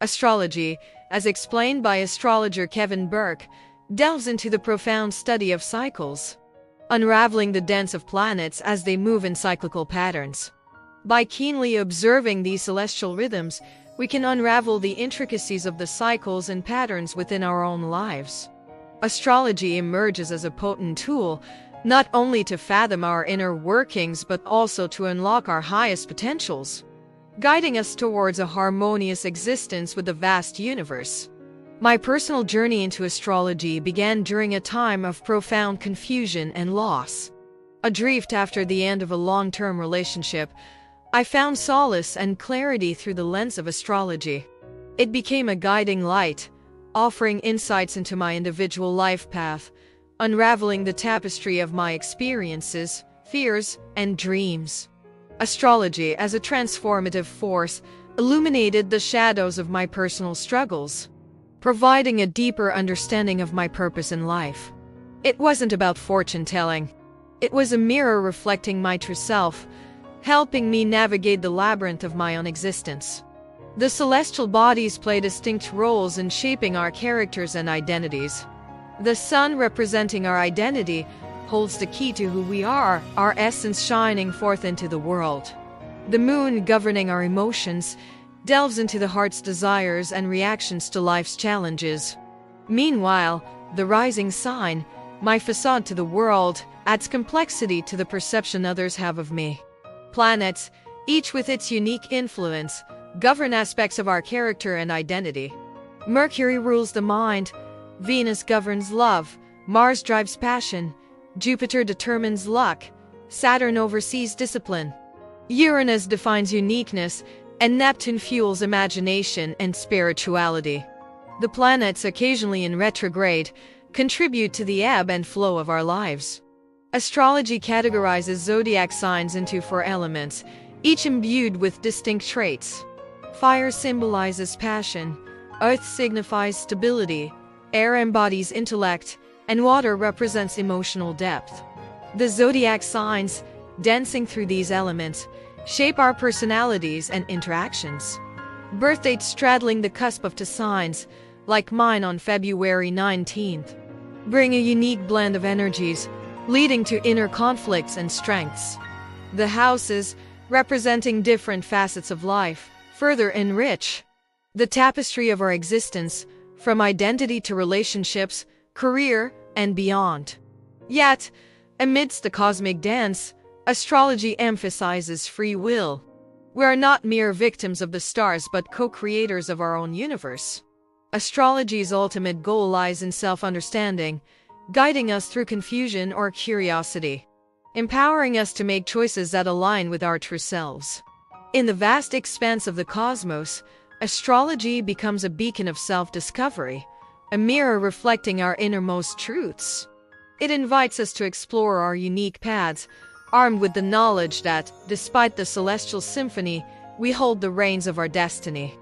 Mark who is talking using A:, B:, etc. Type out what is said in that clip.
A: Astrology, as explained by astrologer Kevin Burke, delves into the profound study of cycles, unraveling the dance of planets as they move in cyclical patterns. By keenly observing these celestial rhythms, we can unravel the intricacies of the cycles and patterns within our own lives. Astrology emerges as a potent tool, not only to fathom our inner workings but also to unlock our highest potentials, guiding us towards a harmonious existence with the vast universe. My personal journey into astrology began during a time of profound confusion and loss. Adrift after the end of a long-term relationship, I found solace and clarity through the lens of astrology. It became a guiding light, offering insights into my individual life path, unraveling the tapestry of my experiences, fears, and dreams. Astrology, as a transformative force, illuminated the shadows of my personal struggles, providing a deeper understanding of my purpose in life. It wasn't about fortune-telling. It was a mirror reflecting my true self, helping me navigate the labyrinth of my own existence. The celestial bodies play distinct roles in shaping our characters and identities. The sun, representing our identity, holds the key to who we are, our essence shining forth into the world. The moon, governing our emotions, delves into the heart's desires and reactions to life's challenges. Meanwhile, the rising sign, my facade to the world, adds complexity to the perception others have of me. Planets, each with its unique influence, govern aspects of our character and identity. Mercury rules the mind, Venus governs love, Mars drives passion, Jupiter determines luck, Saturn oversees discipline. Uranus defines uniqueness, and Neptune fuels imagination and spirituality. The planets, occasionally in retrograde, contribute to the ebb and flow of our lives. Astrology categorizes zodiac signs into 4 elements, each imbued with distinct traits. Fire symbolizes passion, earth signifies stability, air embodies intellect, and water represents emotional depth. The zodiac signs, dancing through these elements, shape our personalities and interactions. Birth dates straddling the cusp of 2 signs, like mine on February 19th, bring a unique blend of energies, leading to inner conflicts and strengths. The houses, representing different facets of life, further enrich the tapestry of our existence, from identity to relationships, career, and beyond. Yet, amidst the cosmic dance, astrology emphasizes free will. We are not mere victims of the stars but co-creators of our own universe. Astrology's ultimate goal lies in self-understanding, guiding us through confusion or curiosity, empowering us to make choices that align with our true selves. In the vast expanse of the cosmos, astrology becomes a beacon of self-discovery, a mirror reflecting our innermost truths. It invites us to explore our unique paths, armed with the knowledge that, despite the celestial symphony, we hold the reins of our destiny.